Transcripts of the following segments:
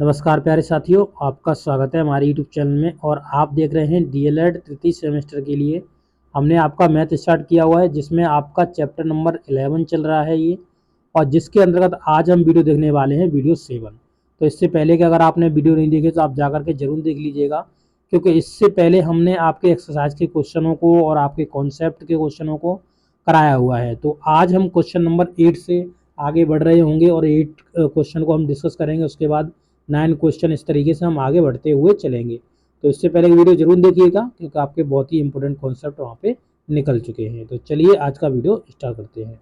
नमस्कार प्यारे साथियों, आपका स्वागत है हमारे यूट्यूब चैनल में। और आप देख रहे हैं डीएलएड तृतीय सेमेस्टर के लिए हमने आपका मैथ स्टार्ट किया हुआ है, जिसमें आपका चैप्टर नंबर 11 चल रहा है ये, और जिसके अंतर्गत आज हम वीडियो देखने वाले हैं वीडियो 7। तो इससे पहले कि अगर आपने वीडियो नहीं देखे तो आप जाकर के जरूर देख लीजिएगा, क्योंकि इससे पहले हमने आपके एक्सरसाइज के क्वेश्चनों को और आपके कॉन्सेप्ट के क्वेश्चनों को कराया हुआ है। तो आज हम क्वेश्चन नंबर 8 से आगे बढ़ रहे होंगे और 8 क्वेश्चन को हम डिस्कस करेंगे। उसके बाद 9 क्वेश्चन इस तरीके से हम आगे बढ़ते हुए चलेंगे। तो इससे पहले वीडियो जरूर देखिएगा, क्योंकि आपके बहुत ही इंपॉर्टेंट कॉन्सेप्ट वहाँ पे निकल चुके हैं। तो चलिए आज का वीडियो स्टार्ट करते हैं।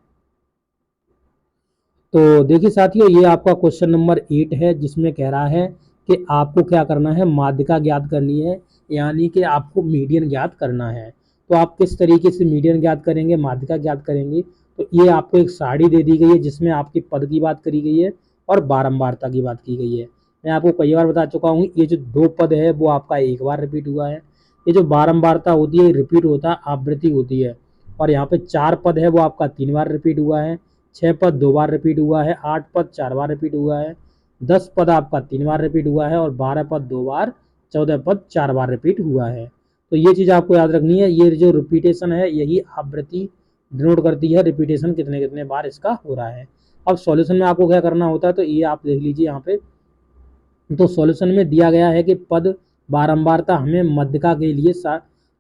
तो देखिए साथियों, ये आपका क्वेश्चन नंबर 8 है, जिसमें कह रहा है कि आपको क्या करना है, माध्यिका ज्ञात करनी है, यानी कि आपको मीडियन ज्ञात करना है। तो आप किस तरीके से मीडियन ज्ञात करेंगे, माध्यिका ज्ञात करेंगे। तो ये आपको एक सारणी दे दी गई है, जिसमें आपकी पद की बात करी गई है और बारंबारता की बात की गई है। मैं आपको कई बार बता चुका हूँ, ये जो 2 पद है वो आपका एक बार रिपीट हुआ है। ये जो बारंबारता होती है रिपीट होता है, आवृत्ति होती है। और यहाँ पे 4 पद है वो आपका 3 बार रिपीट हुआ है, 6 पद 2 बार रिपीट हुआ है, 8 पद 4 बार रिपीट हुआ है, 10 पद आपका 3 बार रिपीट हुआ है, और 12 पद 2 बार, 14 पद 4 बार रिपीट हुआ है। तो ये चीज़ आपको याद रखनी है। ये जो रिपीटेशन है यही आवृत्ति डिनोट करती है, रिपीटेशन कितने कितने बार इसका हो रहा है। अब सॉल्यूशन में आपको क्या करना होता है, तो ये आप देख लीजिए यहाँ पे। तो सॉल्यूशन में दिया गया है कि पद बारंबारता हमें मध्यिका के लिए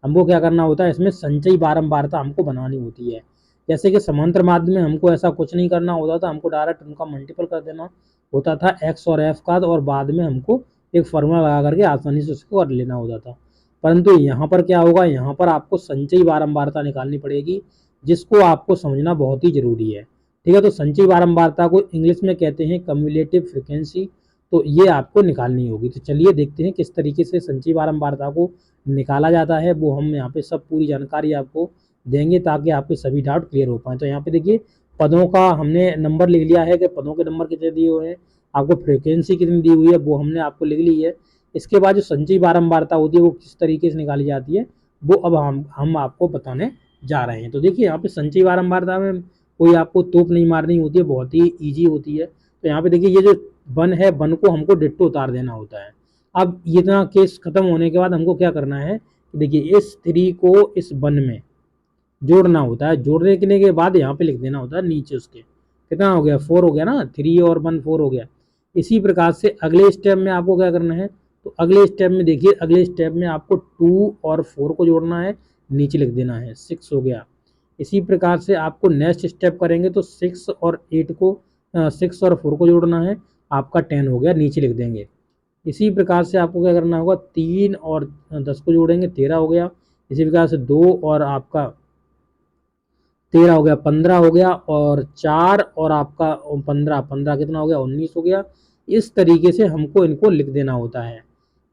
हमको क्या करना होता है, इसमें संचयी बारंबारता हमको बनानी होती है। जैसे कि समांतर माध्य में हमको ऐसा कुछ नहीं करना होता था, हमको डायरेक्ट उनका मल्टीपल कर देना होता था एक्स और एफ का, और बाद में हमको एक फॉर्मूला लगा करके आसानी से उसको कर लेना होता था। परंतु यहाँ पर क्या होगा, यहाँ पर आपको संचयी बारंबारता निकालनी पड़ेगी, जिसको आपको समझना बहुत ही जरूरी है। ठीक है, तो संचयी बारंबारता को इंग्लिश में कहते हैं कम्युलेटिव फ्रिक्वेंसी। तो ये आपको निकालनी होगी। तो चलिए देखते हैं किस तरीके से संचयी बारंबारता को निकाला जाता है। वो हम यहाँ पे सब पूरी जानकारी आपको देंगे, ताकि आपके सभी डाउट क्लियर हो पाए। तो यहाँ पे देखिए, पदों का हमने नंबर लिख लिया है कि पदों के नंबर कितने दिए हुए हैं, आपको फ्रिक्वेंसी कितनी दी हुई है वो हमने आपको लिख ली है। इसके बाद जो संचयी बारंबारता होती है वो किस तरीके से निकाली जाती है, वो अब हम आपको बताने जा रहे हैं। तो देखिए, यहाँ पे संचयी बारंबारता में कोई आपको तोप नहीं मारनी होती है, बहुत ही ईजी होती है। तो यहाँ पे देखिए, ये जो वन है, वन को हमको डिट्टो उतार देना होता है। अब इतना केस खत्म होने के बाद हमको क्या करना है, देखिए इस 3 को इस वन में जोड़ना होता है। जोड़ने के बाद यहाँ पे लिख देना होता है नीचे उसके। कितना हो गया, 4 हो गया ना, 3 और 1 4 हो गया। इसी प्रकार से अगले स्टेप में आपको क्या करना है, तो अगले स्टेप में देखिए, अगले स्टेप में आपको 2 और 4 को जोड़ना है, नीचे लिख देना है, 6 हो गया। इसी प्रकार से आपको नेक्स्ट स्टेप करेंगे तो 6 और 8 को 6 और 4 को जोड़ना है, आपका 10 हो गया, नीचे लिख देंगे। इसी प्रकार से आपको क्या करना होगा, 3 और 10 को जोड़ेंगे, 13 हो गया। इसी प्रकार से 2 और आपका 13 हो गया, 15 हो गया, और 4 और आपका 15 15 कितना हो गया, 19 हो गया। इस तरीके से हमको इनको लिख देना होता है।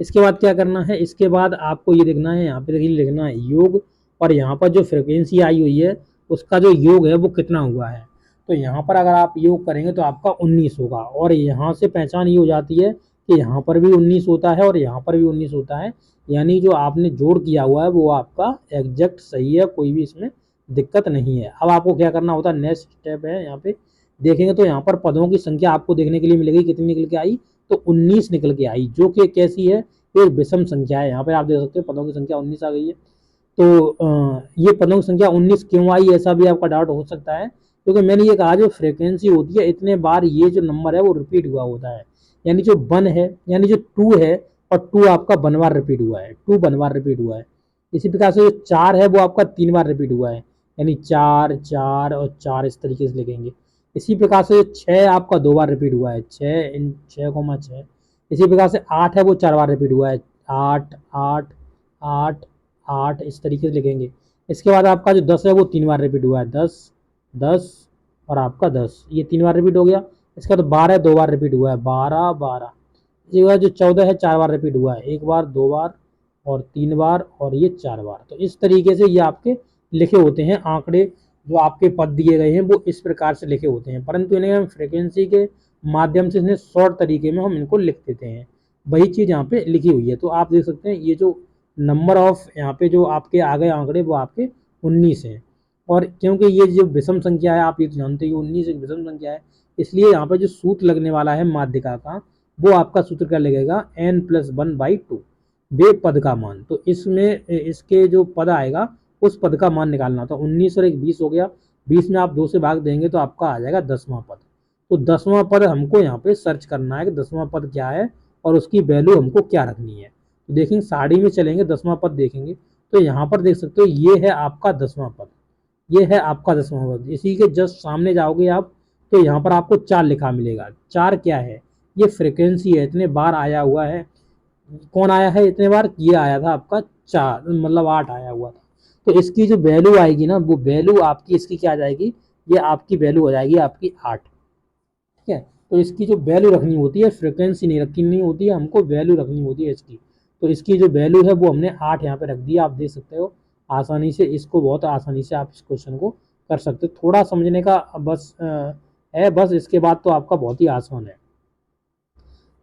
इसके बाद क्या करना है, इसके बाद आपको ये लिखना है, यहाँ पे देखिए लिखना है योग, और यहाँ पर जो फ्रिक्वेंसी आई हुई है उसका जो योग है वो कितना हुआ है। तो यहाँ पर अगर आप योग करेंगे तो आपका 19 होगा, और यहाँ से पहचान ये हो जाती है कि यहाँ पर भी 19 होता है और यहाँ पर भी 19 होता है। यानी जो आपने जोड़ किया हुआ है वो आपका एग्जैक्ट सही है, कोई भी इसमें दिक्कत नहीं है। अब आपको क्या करना होता है, नेक्स्ट स्टेप है, यहाँ पे देखेंगे तो यहाँ पर पदों की संख्या आपको देखने के लिए मिलेगी, कितनी निकल के आई, तो 19 निकल के आई, जो कि कैसी है, एक विषम संख्या है। यहाँ पे आप देख सकते हो पदों की संख्या 19 आ गई है। तो ये पदों की संख्या 19 क्यों आई, ऐसा भी आपका डाउट हो सकता है, क्योंकि मैंने ये कहा जो फ्रिक्वेंसी होती है इतने बार ये जो नंबर है वो रिपीट हुआ होता है। यानी जो 1 है, यानी जो 2 है, और 2 आपका 1 बार रिपीट हुआ है, 2 1 बार रिपीट हुआ है। इसी प्रकार से जो 4 है वो आपका 3 बार रिपीट हुआ है, यानी 4 4 और 4 इस तरीके से लिखेंगे। इसी प्रकार से 6 आपका 2 बार रिपीट हुआ है, 6 इन 6,6। इसी प्रकार से 8 है वो 4 बार रिपीट हुआ है, 8 8 8 8 इस तरीके से लिखेंगे। इसके बाद आपका जो 10 है वो 3 बार रिपीट हुआ है, 10 10 और आपका 10, ये 3 बार रिपीट हो गया। इसका तो 12 2 बार रिपीट हुआ है, 12 12। इसी बाद जो 14 है 4 बार रिपीट हुआ है, 1 बार 2 बार और 3 बार और ये 4 बार। तो इस तरीके से ये आपके लिखे होते हैं आंकड़े, जो आपके पद दिए गए हैं वो इस प्रकार से लिखे होते हैं। परंतु इन्हें हम फ्रिक्वेंसी के माध्यम से इन्हें शॉर्ट तरीके में हम इनको लिख देते हैं, वही चीज़ यहाँ पे लिखी हुई है। तो आप देख सकते हैं ये जो नंबर ऑफ यहाँ पे जो आपके आ गए आंकड़े वो आपके 19 हैं। और क्योंकि ये जो विषम संख्या है, आप ये जानते हो 19 एक विषम संख्या है, इसलिए यहाँ पे जो सूत्र लगने वाला है माध्यिका का वो आपका सूत्र क्या लगेगा, n+1/2 वे पद का मान। तो इसमें इसके जो पद आएगा उस पद का मान निकालना। तो 19 और 1 20 हो गया, 20 में आप 2 से भाग देंगे तो आपका आ जाएगा 10वां पद। तो 10वां पद हमको यहाँ पे सर्च करना है कि 10वां पद क्या है और उसकी वैल्यू हमको क्या रखनी है। तो देखेंगे साड़ी में चलेंगे, 10वां पद देखेंगे तो यहाँ पर देख सकते हो ये है आपका 10वां पद, ये है आपका 10वां पद। इसी के जस्ट सामने जाओगे आप तो यहाँ पर आपको 4 लिखा मिलेगा। 4 क्या है, ये फ्रिक्वेंसी है, इतने बार आया हुआ है। कौन आया है इतने बार, ये आया था आपका 4, मतलब 8 आया हुआ था। तो इसकी जो वैल्यू आएगी ना, वो वैल्यू आपकी इसकी क्या आ जाएगी, ये आपकी वैल्यू हो जाएगी आपकी 8। ठीक है, तो इसकी जो वैल्यू रखनी होती है, फ्रिक्वेंसी नहीं रखनी होती है, हमको वैल्यू रखनी होती है इसकी। तो इसकी जो वैल्यू है वो हमने 8 यहाँ पे रख दी। आप देख सकते हो आसानी से, इसको बहुत आसानी से आप इस क्वेश्चन को कर सकते हो। थोड़ा समझने का बस है बस, इसके बाद तो आपका बहुत ही आसान है।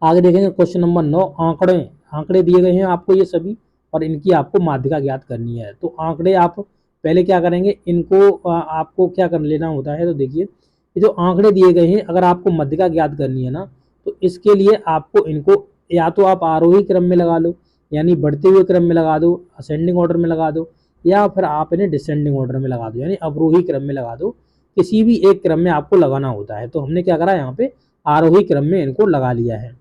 आगे देखेंगे क्वेश्चन नंबर 9, आंकड़े। आंकड़े दिए गए हैं आपको ये सभी और इनकी आपको माध्यिका ज्ञात करनी है। तो आंकड़े आप पहले क्या करेंगे, इनको आपको क्या कर लेना होता है। तो देखिए ये जो आंकड़े दिए गए हैं, अगर आपको माध्यिका ज्ञात करनी है ना, तो इसके लिए आपको इनको या तो आप आरोही क्रम में लगा लो, यानी बढ़ते हुए क्रम में लगा दो, असेंडिंग ऑर्डर में लगा दो, या फिर आप इन्हें डिसेंडिंग ऑर्डर में लगा दो, यानी अवरोही क्रम में लगा दो। किसी भी एक क्रम में आपको लगाना होता है। तो हमने क्या करा, यहाँ पे आरोही क्रम में इनको लगा लिया है।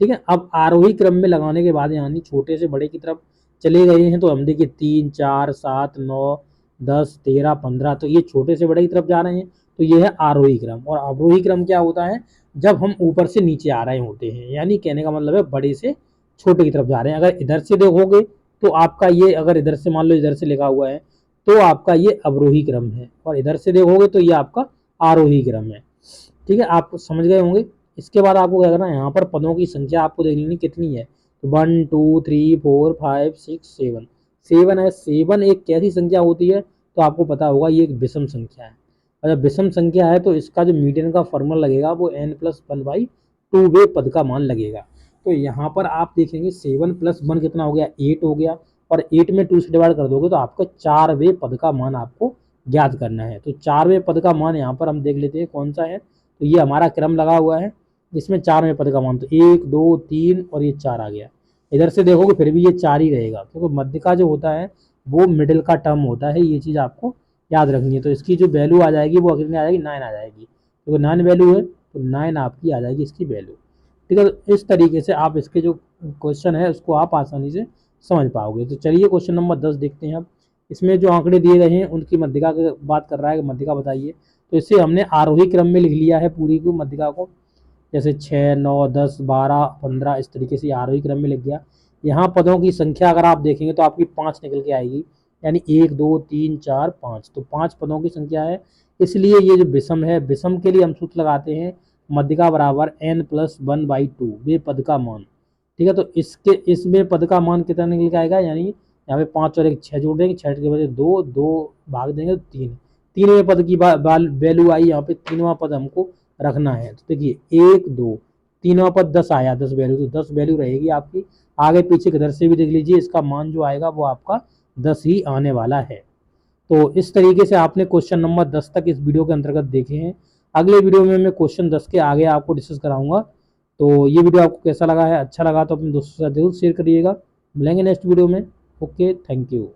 ठीक है, अब आरोही क्रम में लगाने के बाद यानी छोटे से बड़े की तरफ चले गए हैं। तो हम देखिए 3 4 7 9 10 13 15, तो ये छोटे से बड़े की तरफ जा रहे हैं। तो ये है आरोही क्रम। और अवरोही क्रम क्या होता है, जब हम ऊपर से नीचे आ रहे होते हैं, यानी कहने का मतलब है बड़े से छोटे की तरफ जा रहे हैं। अगर इधर से देखोगे तो आपका ये, अगर इधर से मान लो इधर से लिखा हुआ है तो आपका ये अवरोही क्रम है, और इधर से देखोगे तो ये आपका आरोही क्रम है। ठीक है, आप समझ गए होंगे। इसके बाद आपको क्या करना है, यहाँ पर पदों की संख्या आपको देख लेनी कितनी है। तो 1 2 3 4 5 6 7, 7 है। 7 एक कैसी संख्या होती है, तो आपको पता होगा ये एक विषम संख्या है। और जब विषम संख्या है तो इसका जो मीडियन का फॉर्मूला लगेगा वो n+1/2 वे पद का मान लगेगा। तो यहाँ पर आप देखेंगे 7 + 1 कितना हो गया, 8 हो गया। और 8 में 2 से डिवाइड कर दोगे तो आपका 4वें पद का मान आपको ज्ञात करना है। तो 4वें पद का मान यहाँ पर हम देख लेते हैं कौन सा है। तो ये हमारा क्रम लगा हुआ है, इसमें 4वें पद का मान, तो 1 2 3 और ये 4 आ गया। इधर से देखोगे फिर भी ये 4 ही रहेगा, क्योंकि मध्य का जो होता है वो मिडिल का टर्म होता है। ये चीज़ आपको याद रखनी है। तो इसकी जो वैल्यू आ जाएगी वो कितनी आ जाएगी, 9 आ जाएगी। तो 9 वैल्यू है तो 9 आपकी आ जाएगी इसकी वैल्यू। ठीक है, तो इस तरीके से आप इसके जो क्वेश्चन है उसको आप आसानी से समझ पाओगे। तो चलिए क्वेश्चन नंबर 10 देखते हैं अब। इसमें जो आंकड़े दिए गए हैं उनकी मध्यिका की बात कर रहा है कि मध्यिका बताइए। तो इसे हमने आरोही क्रम में लिख लिया है पूरी को मध्यिका को, जैसे 6 9 10 12 15 इस तरीके से आरोही क्रम में लिख गया। यहाँ पदों की संख्या अगर आप देखेंगे तो आपकी 5 निकल के आएगी, यानी 1 2 3 4 5, तो 5 पदों की संख्या है। इसलिए ये जो विषम है, विषम के लिए हम सूत्र लगाते हैं मध्यिका बराबर n+1/2 वे पद का मान। ठीक है, तो इसमें पद का मान कितना निकल के आएगा, यानी यहाँ पे 5 और 1 6 जोड़ देंगे, 6 के बजाय 2 2 भाग देंगे तो 3। 3वें पद की वैल्यू आई, यहाँ पे 3वां पद हमको रखना है। तो देखिए 1 2, 3वां पद 10 आया, 10 वैल्यू, तो 10 वैल्यू रहेगी आपकी। आगे पीछे किधर से भी देख लीजिए, इसका मान जो आएगा वो आपका 10 ही आने वाला है। तो इस तरीके से आपने क्वेश्चन नंबर 10 तक इस वीडियो के अंतर्गत देखे हैं। अगले वीडियो में मैं क्वेश्चन 10 के आगे आपको डिस्कस कराऊंगा। तो ये वीडियो आपको कैसा लगा है, अच्छा लगा तो अपने दोस्तों के साथ जरूर शेयर करिएगा। मिलेंगे नेक्स्ट वीडियो में। Okay, thank you.